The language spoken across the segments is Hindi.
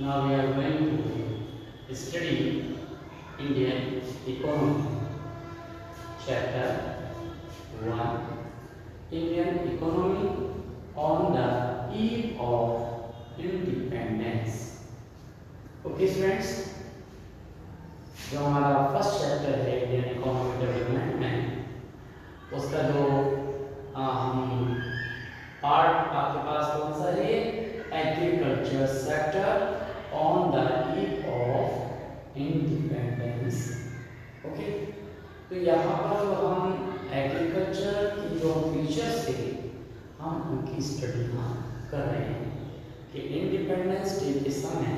Now we are going to study Indian economy. Chapter 1, Indian economy on the eve of independence. Okay students, जो हमारा फर्स्ट चैप्टर है इंडियन इकोनॉमिक डेवलपमेंट में, उसका जो हम पार्ट आपके पास कौन सा है? Agriculture sector on the eve of independence. Okay, तो यहाँ पर जो हम एग्रीकल्चर की जो फीचर्स थे हम उनकी स्टडी कर रहे हैं कि इंडिपेंडेंस डे के समय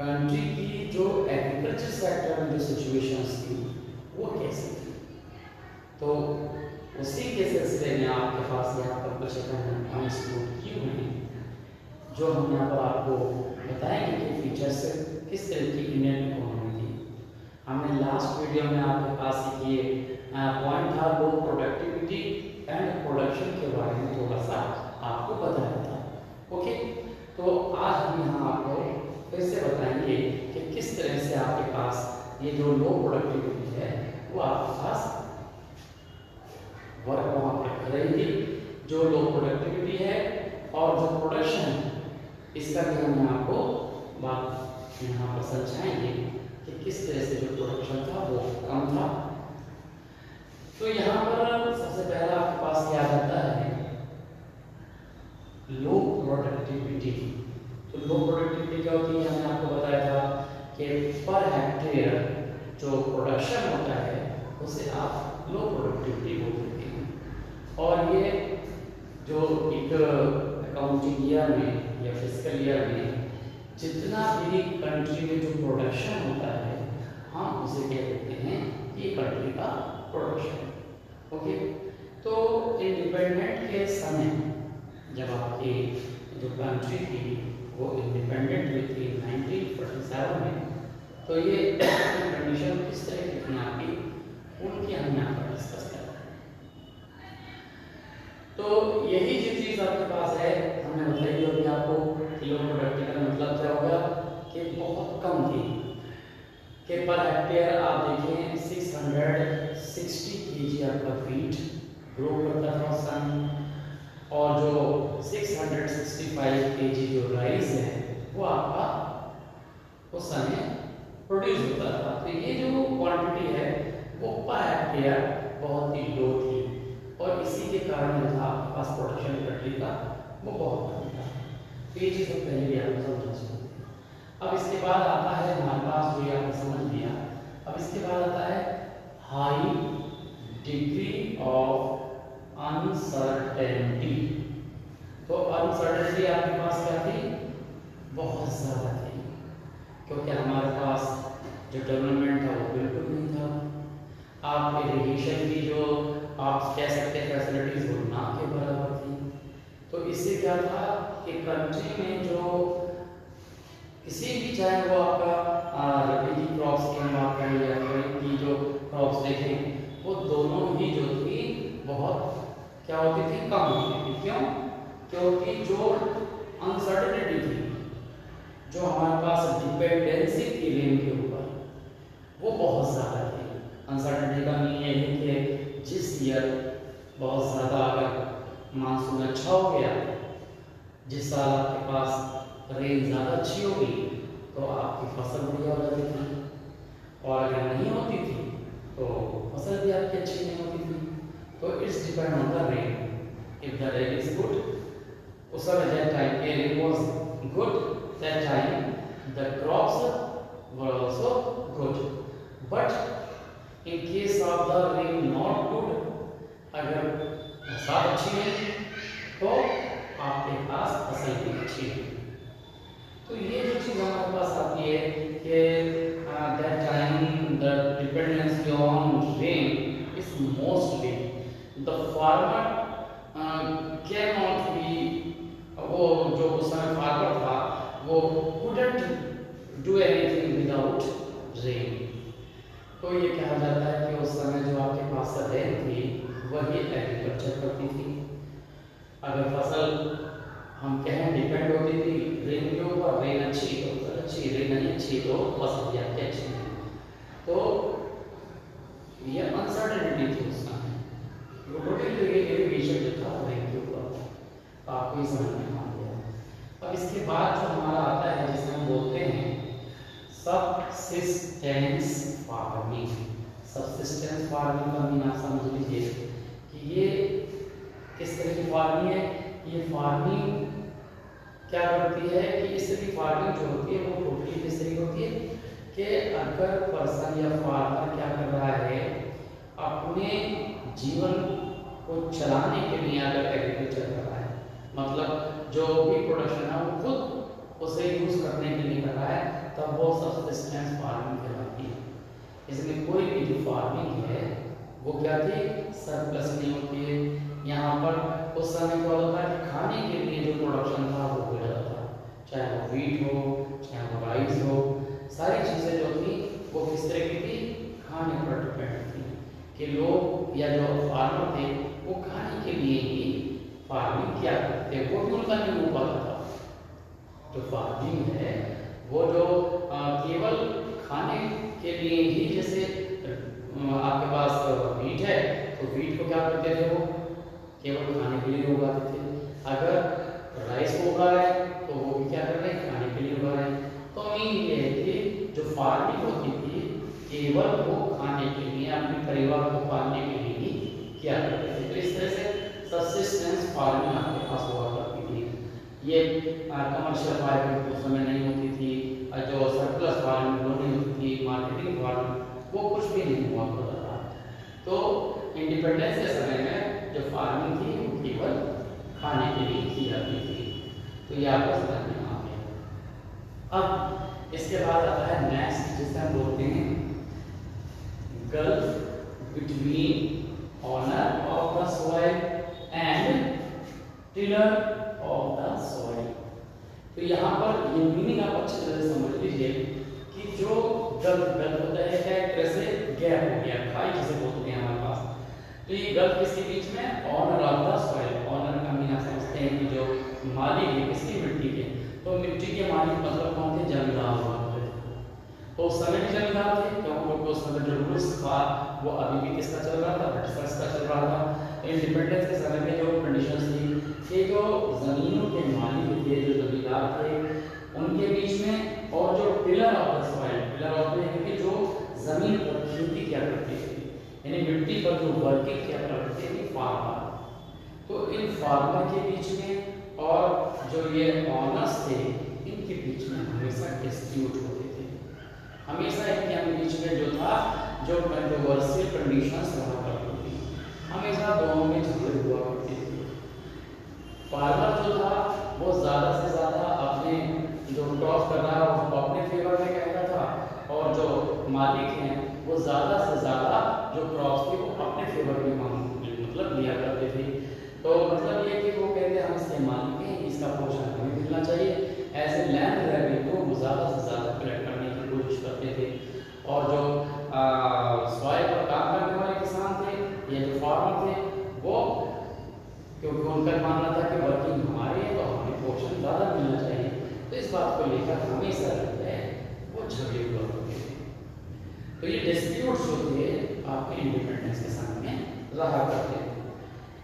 कंट्री की जो एग्रीकल्चर सेक्टर में जो सिचुएशंस थी वो कैसी थी। तो उसी के सिलसिले में आपके पास यहाँ पर कुछ पॉइंट्स नोट किए हुए हैं जो हम यहाँ पर आपको बताएंगे कि फीचर्स किस तरह की इंडियन इकोनॉमी थी। हमने लास्ट वीडियो में आपके पास ये पॉइंट था वो प्रोडक्टिविटी एंड प्रोडक्शन के बारे में थोड़ा सा आपको बताया था। ओके, तो आज हम यहाँ आपको फिर से बताएंगे कि किस तरह से आपके पास ये जो लो प्रोडक्टिविटी है वो आपके पास वर्क वहाँ पर करेंगे, जो लो प्रोडक्टिविटी है और जो प्रोडक्शन इसका भी हम आपको बात यहाँ पर समझाएंगे कि किस तरह से जो प्रोडक्शन था वो कम था। तो यहाँ पर सबसे पहला आपके पास क्या आता है? लो प्रोडक्टिविटी। तो लो प्रोडक्टिविटी क्या होती है? हमने आपको बताया था कि पर हेक्टेयर जो प्रोडक्शन होता है उसे आप लो प्रोडक्टिविटी बोल देते हैं। और ये जो एक अकाउंटिंग ईयर में या फिजिकल ईयर में जितना भी कंट्री में जो प्रोडक्शन होता है हम उसे क्या कहते हैं? ये कंट्री का प्रोडक्शन। ओके, तो इंडिपेंडेंट के समय जब आपकी जो कंट्री थी वो इंडिपेंडेंट हुई थी 1947 में, तो ये कंडीशन किस तरह की थी आपकी उनकी हम यहाँ पर डिस्कस कर रहे हैं। तो यही जो चीज़ आपके पास है हमने बताई अभी आपको कि लो प्रोडक्टिविटी का मतलब क्या होगा कि बहुत कम थी कि पर हेक्टेयर आप देखें 660 केजी आपका वीट ग्रो करता था उस समय, और जो 665 केजी जो राइस है वो आपका उस समय प्रोड्यूस होता था। तो ये जो क्वांटिटी है वो पर हेक्टेयर बहुत ही लो थी और इसी के कारण जो था आपके पास प्रोडक्शन कंट्री का वो बहुत कम था। तो ये चीज़ पहले भी आपको समझना चाहिए। अब इसके बाद आता है हमारे पास जो आपने समझ लिया, अब इसके बाद आता है हाई डिग्री ऑफ अनसर्टेनिटी। तो अनसर्टेनिटी आपके पास क्या थी? बहुत ज़्यादा थी, क्योंकि हमारे पास जो डेवलपमेंट था वो बिल्कुल नहीं था। आप इरिगेशन की जो आप कह सकते हैं फैसिलिटीज वो ना के बराबर थी। तो इससे क्या था कि कंट्री में जो किसी भी चाहे वो आपका रबी की क्रॉप्स की हम बात करें या खरीफ की जो क्रॉप्स देखें वो दोनों ही जो थी बहुत क्या होती थी? कम होती थी। क्यों? क्योंकि जो अनसर्टेनिटी थी, जो हमारे पास डिपेंडेंसी थी रेन के ऊपर वो बहुत ज़्यादा थी। अनसर्टेनिटी का मीनिंग ये है कि जिस ईयर बहुत ज़्यादा अगर मानसून अच्छा हो गया, जिस साल आपके पास रेन ज़्यादा अच्छी होगी तो आपकी फसल बढ़िया हो जाती थी, और अगर नहीं होती थी तो फसल भी आपकी अच्छी नहीं होती थी। तो it's depend on the rain. If the rain is good, उस समय that time rain was good, that time the crops were also good. But in case of the rain not good, अगर बरसात अच्छी है तो आपके पास फसल भी अच्छी है। तो ये जो चीज़ हमारे पास आती है कि that time the dependency on rain is mostly the farmer can not be, वो जो उस समय फार्मर था वो couldn't do anything without rain. तो ये कहा जाता है कि उस समय जो आपके पास रेन थी वही एग्रीकल्चर करती थी। अगर फसल हम कहें डिपेंड होती थी रेन के ऊपर, रेन अच्छी तो फसल अच्छी, रेन नहीं अच्छी तो फसल भी आपकी अच्छी नहीं। तो ये अनसर्टेनिटी थी उस समय, वो टोटली इरिगेशन जो था रेन के ऊपर, तो आपको ये समझ में आ गया। अब इसके बाद जो हमारा आता है जिसे हम बोलते हैं सबसिस्टेंस फार्मिंग। सबसिस्टेंस फार्मिंग का मीन आप समझ लीजिए कि ये किस तरह की फार्मिंग है। ये फार्मिंग क्या करती है कि इस तरह की फार्मिंग जो होती है वो टोटली किस तरह की होती है कि अगर पर्सन या फार्मर क्या कर रहा है अपने जीवन को चलाने के लिए अगर एग्रीकल्चर कर रहा है, मतलब जो भी प्रोडक्शन है वो खुद उसे यूज करने के लिए कर रहा है, तब वो सबसिस्टेंस फार्मिंग कहलाती है। इसमें कोई भी जो फार्मिंग है वो क्या थी, सरप्लस नहीं होती है। यहाँ पर उस समय क्या होता था कि खाने के लिए जो प्रोडक्शन था वो हो जाता था, चाहे वो व्हीट हो चाहे वो राइस हो, सारी चीज़ें जो थी वो किस तरह की थी, खाने पर डिपेंड थी कि लोग या जो फार्मर थे वो खाने के लिए ही फार्मिंग किया करते थे, वो भी उनका नहीं हो पाता था। जो फार्मिंग है वो जो केवल खाने के लिए ही, जैसे आपके पास व्हीट है तो व्हीट को क्या करते थे वो केवल खाने के लिए उगाते थे। अगर राइस को उगा रहे हैं तो वो भी क्या कर रहे हैं, खाने के लिए उगा रहे हैं। तो मीन ये है कि जो फार्मिंग होती थी केवल वो खाने के लिए, अपने परिवार को पालने के लिए ही किया करते थे। तो इस तरह से सब्सिस्टेंस फार्मिंग आपके पास हुआ करती थी। ये कमर्शियल फार्मिंग उस समय नहीं होती थी, जो सरप्लस फार्मिंग वो नहीं होती थी, मार्केटिंग फार्मिंग वो कुछ भी नहीं हुआ करता था। तो इंडिपेंडेंस के समय में जो फार्मिंग थी वो केवल खाने के लिए की जाती थी। तो ये आपको समझ में आ गया। अब इसके बाद आता है नेक्स्ट, जिसे हम बोलते हैं gulf between owner of the soil and tiller of the soil. तो यहाँ पर ये मीनिंग आप अच्छी तरह से समझ लीजिए कि जो गल्फ होता है क्या, एक तरह से गैप हो गया, खाई जिसे बोलते हैं हमारे पास। तो ये गल्फ किसके बीच में, owner of the soil. Owner का मीन आप समझते हैं कि जो मालिक है किसकी, मिट्टी के। तो मिट्टी के मालिक मतलब कौन थे, जमींदार हुआ करते थे। तो उस समय भी जमींदार थे क्योंकि उस समय जो रूल्स था वो अभी भी किसका चल रहा था, ब्रिटिशर्स का चल रहा था। इंडिपेंडेंस के समय में जो कंडीशंस थी कि जो जमीनों के मालिक थे, जो जमींदार थे, उनके बीच में, और जो tiller of the soil, tiller of the जो जमीन पर खेती किया करते थे, यानी मिट्टी पर जो वर्किंग किया करते थे फार्मर। तो इन फार्मर के बीच में और जो ये ऑनर्स थे इनके बीच में हमेशा डिस्प्यूट होते थे। हमेशा इनके बीच में जो था, जो कंट्रोवर्शियल कंडीशंस रहा करती थी, हमेशा दोनों में झगड़े हुआ करते थे। फार्मर जो था वो ज़्यादा से ज़्यादा अपने जो क्रॉप कर रहा है उसको अपने फेवर में कहता था, और जो मालिक हैं वो ज़्यादा से ज़्यादा जो क्रॉप्स थे वो अपने फेवर में मतलब लिया करते थे। तो मतलब ये कि वो कहते हैं हम इसके मालिक हैं, इसका पोर्शन हमें मिलना चाहिए। ऐसे लैंड ग्रैबिंग को वो ज़्यादा से ज़्यादा कलेक्ट करने की कोशिश करते थे। और जो सॉइल पर काम करने वाले किसान थे, ये जो फार्मर थे, वो क्योंकि उनका मानना था कि वर्किंग हमारी है तो हमें पोर्शन ज़्यादा मिलना चाहिए। तो इस बात को लेकर हमेशा जो है वो झगड़े हुआ करते थे। तो ये डिस्प्यूट्स जो थे आपके इंडिपेंडेंस के समय में रहा करते थे।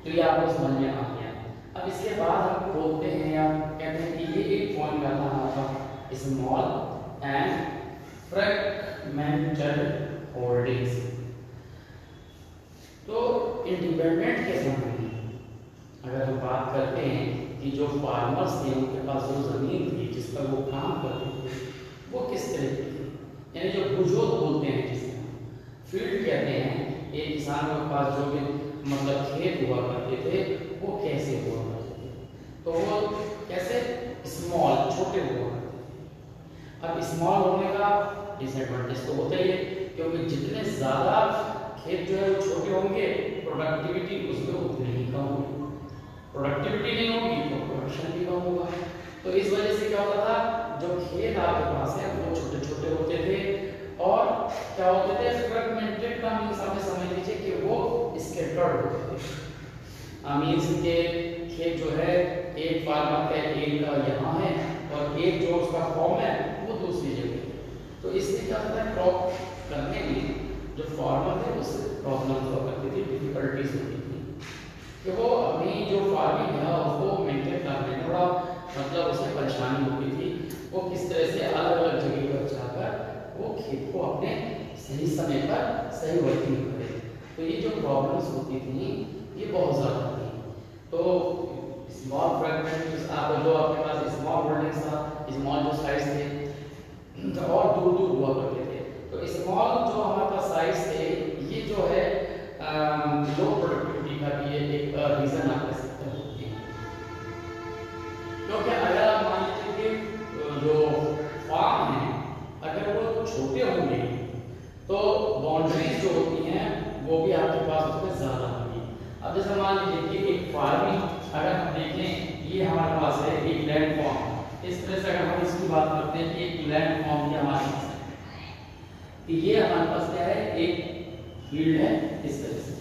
तो ये आपको समझ में आ गया। अब इसके बाद हम बोलते हैं या कहते हैं कि ये एक पॉइंट आता है आपका स्मॉल एंड फ्रैगमेंटेड होल्डिंग्स। तो इंडिपेंडेंट के समय में अगर हम बात करते हैं कि जो फार्मर्स थे उनके पास जो ज़मीन थी जिस पर वो काम करते थे वो किस तरह की थी, यानी जो बुजोत बोलते हैं जिसे फील्ड कहते हैं, एक किसान के पास जो भी मतलब खेत हुआ करते थे वो कैसे हुआ करते थे, तो वो कैसे स्मॉल छोटे हुआ करते थे। अब स्मॉल होने का डिसएडवांटेज तो होता ही है, क्योंकि जितने ज़्यादा खेत जो है वो छोटे होंगे प्रोडक्टिविटी उसमें उतनी ही कम होगी, प्रोडक्टिविटी नहीं होगी तो प्रोडक्शन भी कम होगा। तो इस वजह से क्या होता था, जो खेत आपके पास है वो छोटे छोटे होते थे और क्या होते थे, फ्रैगमेंटेड का मींस आप समझ लीजिए कि वो स्कैटर्ड होते थे। मींस के खेत जो है एक फार्मर का एक यहाँ है और एक जो उसका फॉर्म है वो दूसरी जगह है। तो इसलिए क्या होता है, क्रॉप करने में जो फार्मर थे उससे प्रॉब्लम हुआ करती थी, डिफिकल्टीज होती थी कि वो अपनी जो फार्मिंग है उसको मेंटेन करने में बड़ा मतलब उसे परेशानी होती थी। वो किस तरह से अलग अलग जगह पर जाकर वो खेत को अपने सही समय पर सही वर्किंग करे। तो ये जो प्रॉब्लम्स होती थी ये बहुत ज़्यादा थी। तो स्मॉल फ्रैगमेंट आप जो आपके पास स्मॉल होल्डिंग्स था, स्मॉल जो साइज थे तो और दूर दूर हुआ करते थे। तो स्मॉल जो हमारे पास साइज थे ये जो है लो प्रोडक्टिविटी का भी एक रीज़न आप कह सकते हो। क्योंकि अगर आप मान लीजिए कि जो फार्म है अगर वो छोटे होंगे तो बाउंड्रीज जो होती हैं वो भी आपके पास उसमें ज़्यादा होंगी। अब जैसे मान लीजिए कि एक फार्मिंग अगर हम देखें ये हमारे पास है एक लैंड फॉर्म, इस तरह से अगर हम इसकी बात करते हैं कि एक लैंड फॉर्म ये हमारे पास है, कि ये हमारे पास क्या है एक फील्ड है इस तरह से।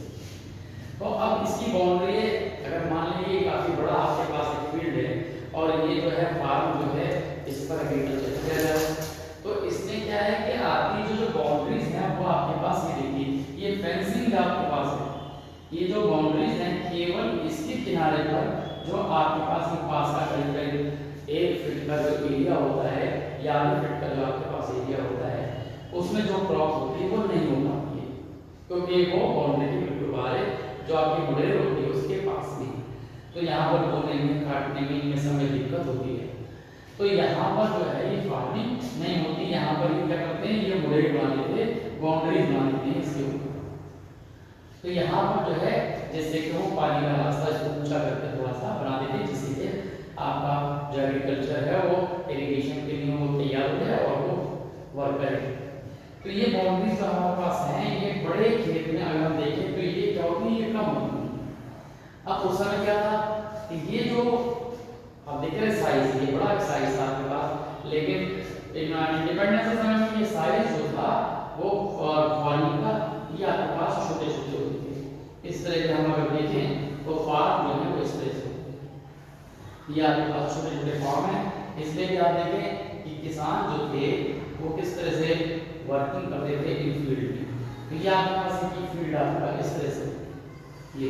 तो अब इसकी बाउंड्री अगर मान लीजिए काफ़ी बड़ा आपके पास एक फील्ड है और ये जो है फार्म जो है इस पर एग्रीकल्चर किया जाए, तो इसमें क्या है कि आपकी जो बाउंड्रीज हैं वो आपके पास ये देखिए ये फेंसिंग आपके पास है। ये जो बाउंड्रीज हैं केवल इसके किनारे पर जो आपके पास ये पास का करीब करीब 1 फीट का जो एरिया होता है या आधे फीट का जो आपके पास एरिया होता है उसमें जो क्रॉप होती है वो नहीं हो पाती है, क्योंकि वो बाउंड्री के बिल्कुल बाहर है जो आपकी बुढ़ेर होती है उसके पास नहीं। तो यहाँ पर बोने में काटने में इनमें समय दिक्कत होती है। तो यहाँ पर जो है ये फार्मिंग नहीं होती, यहाँ पर ये क्या करते हैं ये बुढ़ेर बना लेते हैं, बाउंड्रीज बना लेते हैं इसके ऊपर। तो यहाँ पर जो है जैसे कि वो पानी का रास्ता इसको ऊंचा करके थोड़ा सा बना देते हैं जिससे आपका जो एग्रीकल्चर है वो इरिगेशन के लिए वो तैयार हो जाए और वो वर्क करे। तो ये बाउंड्रीज जो हमारे पास हैं ये बड़े खेत में अगर हम देखें तो ये क्या होती है ये कम होती है। अब उस समय क्या था कि ये जो आप देख रहे साइज ये बड़ा साइज था आपके पास, लेकिन इंडिपेंडेंस के समय में ये साइज जो था वो फार्मिंग का ये आपके पास छोटे छोटे होते थे। इस तरह के हम अगर देखें तो फार्म जो है वो इस तरह से ये आपके पास छोटे छोटे फार्म है। इसलिए भी आप देखें कि किसान जो थे वो किस तरह से वर्किंग करते थे इन फील्ड में। तो ये आपके पास एक फील्ड आपका इस तरह से ये।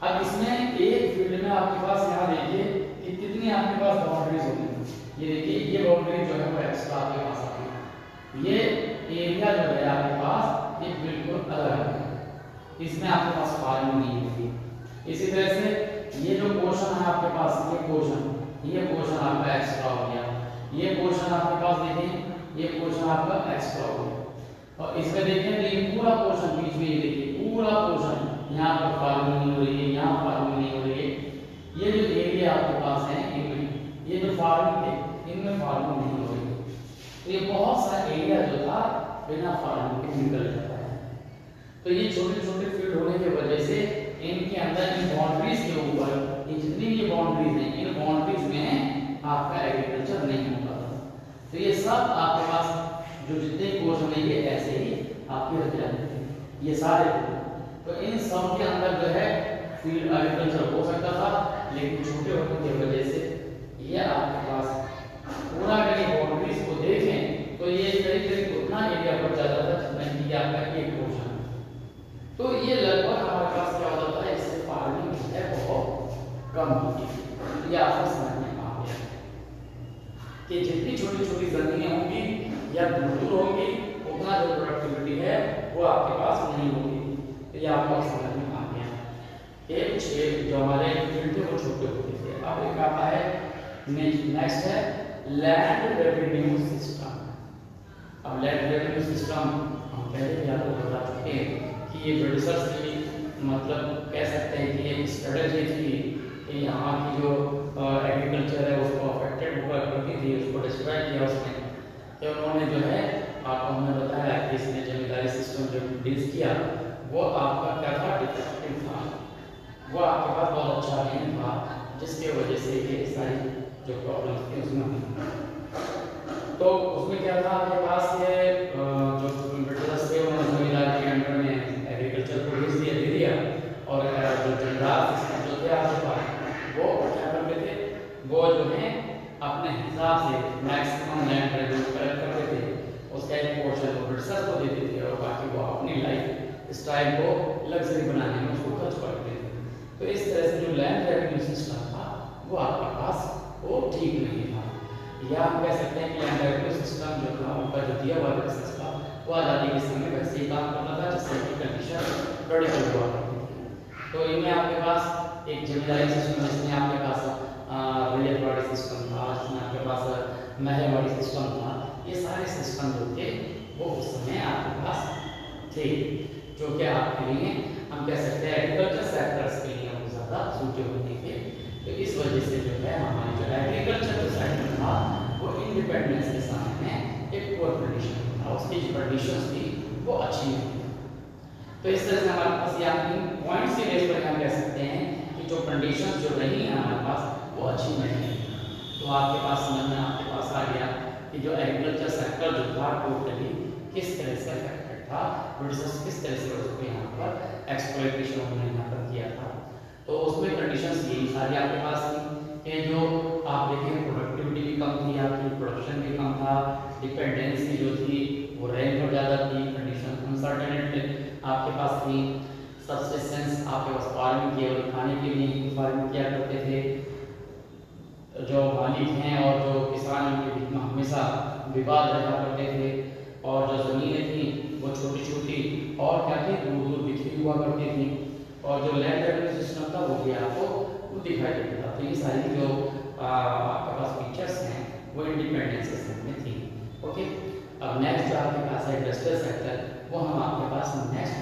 अब इसमें एक फील्ड में आपके पास यहाँ देखिए कि कितनी आपके पास बाउंड्रीज होंगी। ये देखिए ये बाउंड्री जो है वो एक्स्ट्रा आपके पास आती है। ये एरिया जो है आपके पास ये बिल्कुल अलग है, इसमें आपके पास फार्मिंग नहीं होगी। इसी तरह से ये जो पोर्शन है आपके पास ये पोर्शन आपका एक्स्ट्रा हो गया। ये पोर्शन आपके पास देखिए ये पोर्शन आपका एक्स्ट्रा हो गया। और इसमें देखें तो ये पूरा पोर्शन बीच में ये देखिए पूरा पोर्शन यहाँ पर फार्मिंग नहीं हो रही है, यहाँ फार्मिंग नहीं हो रही है। ये जो एरिया आपके पास है इनमें ये जो फार्मिंग है इनमें फार्मिंग नहीं हो रही है। तो ये बहुत सारा एरिया जो था बिना फार्मिंग के निकल जाता है। तो ये छोटे छोटे फील्ड होने की वजह से इनके अंदर इन बाउंड्रीज के ऊपर ये जितनी भी बाउंड्रीज हैं इन बाउंड्रीज में आपका एग्रीकल्चर नहीं होता था। तो ये सब आपके पास जो जितने पोर्शन है ये ऐसे ही आपके रख जाते थे ये सारे। तो इन सब के अंदर जो है फील्ड एग्रीकल्चर हो सकता था, लेकिन छोटे होने की वजह से ये आपके पास पूरा अगर ये बाउंड्रीज को देखें तो ये करीब उतना एरिया पर जाता था जितना कि आपका एक पोर्शन। तो ये लगभग हमारे पास क्या होता था इससे फार्मिंग है बहुत कम होती थी। ये आपको समझ में आ गया कि जितनी छोटी छोटी जमीनें होंगी या दूर होंगी उतना जो प्रोडक्टिविटी है वो आपके पास नहीं होगी। तो ये आपको समझ में आ गया। एक छेद जो हमारे फील्ड थे वो छोटे होते थे। अब एक आता है नेक्स्ट है लैंड रेवेन्यू सिस्टम। अब लैंड रेवेन्यू सिस्टम हम पहले भी आपको बता चुके हैं कि ये ब्रिटिशर्स की मतलब कह सकते हैं कि एक स्ट्रेटजी थी कि यहाँ की जो एग्रीकल्चर है उसको अफेक्टेड हुआ करती थी, उसको डिस्ट्रॉय किया उसने। तो उन्होंने जो है आपको हमने बताया कि इसने जमींदारी सिस्टम जो इंट्रोड्यूस किया वो आपका क्या था डिफेक्टिव था, वो आपके पास बहुत अच्छा नहीं था, जिसके वजह से ये सारी जो प्रॉब्लम्स थी उसमें हुई। तो उसमें क्या था आपके पास ये जो ब्रिटिशर्स थे उन्होंने जमींदार के अंडर में एग्रीकल्चर को भेज दिया और जो जमींदार सिस्टम जो थे स्टाइल को लग्जरी बनाने में उसको खर्च करते थे। तो इस तरह से जो लैंड रेवेन्यू सिस्टम था वो आपके पास वो ठीक नहीं था, या आप कह सकते हैं कि लैंड रेवेन्यू सिस्टम जो था उनका जो दिया हुआ प्रोसेस था वो आज़ादी के समय वैसे ही काम करता था जिससे कि कंडीशन क्रिटिकल हुआ करती थी। तो इनमें आपके पास एक जमींदारी सिस्टम, जिसमें आपके पास विलेजवाड़ी सिस्टम था, जिसमें आपके पास महलवाड़ी सिस्टम था, ये सारे सिस्टम जो थे वो उस समय आपके पास थे, जो कि आपके लिए हम कह सकते हैं एग्रीकल्चर सेक्टर्स के लिए बहुत ज़्यादा सूटेबल नहीं थे। तो इस वजह से जो है हमारे जो एग्रीकल्चर जो सेक्टर था वो इंडिपेंडेंस के समय में एक पुअर कंडीशन में था, उसकी जो कंडीशंस थी वो अच्छी नहीं थी। तो इस तरह से हमारे पास यहाँ पॉइंट्स के बेस पर हम कह सकते हैं कि जो कंडीशंस जो रही हैं हमारे पास वो अच्छी नहीं है। तो आपके पास समझ में आपके पास आ गया कि जो एग्रीकल्चर सेक्टर जो था टोटली किस तरह से अफेक्टेड था, ब्रिटिशर्स किस तरह से उसको यहाँ पर एक्सप्लॉइटेशन उन्होंने यहाँ पर किया था। तो उसमें कंडीशंस यही सारी आपके पास थी कि जो आप देखें प्रोडक्टिविटी भी कम थी, आपकी प्रोडक्शन भी कम था, डिपेंडेंसी जो थी वो रेंट पर ज़्यादा थी, कंडीशन अनसर्टेनिटी आपके पास थी, सब्सिस्टेंस आपके पास फार्मिंग केवल खाने के लिए फार्मिंग किया करते थे, जो मालिक हैं और जो किसान उनके बीच में हमेशा विवाद रहा करते थे, और जो ज़मीनें थी वो छोटी छोटी और क्या थी दूर दूर बिखरी हुआ करती थी, और जो लैंड रेवेन्यू सिस्टम था वो भी आपको दिखाई देता था। तो ये सारी जो आपके पास फीचर्स हैं वो इंडिपेंडेंस सिस्टम में थी। ओके, अब नेक्स्ट जो आपके पास है इंडस्ट्रियल सेक्टर, वो हम आपके पास नेक्स्ट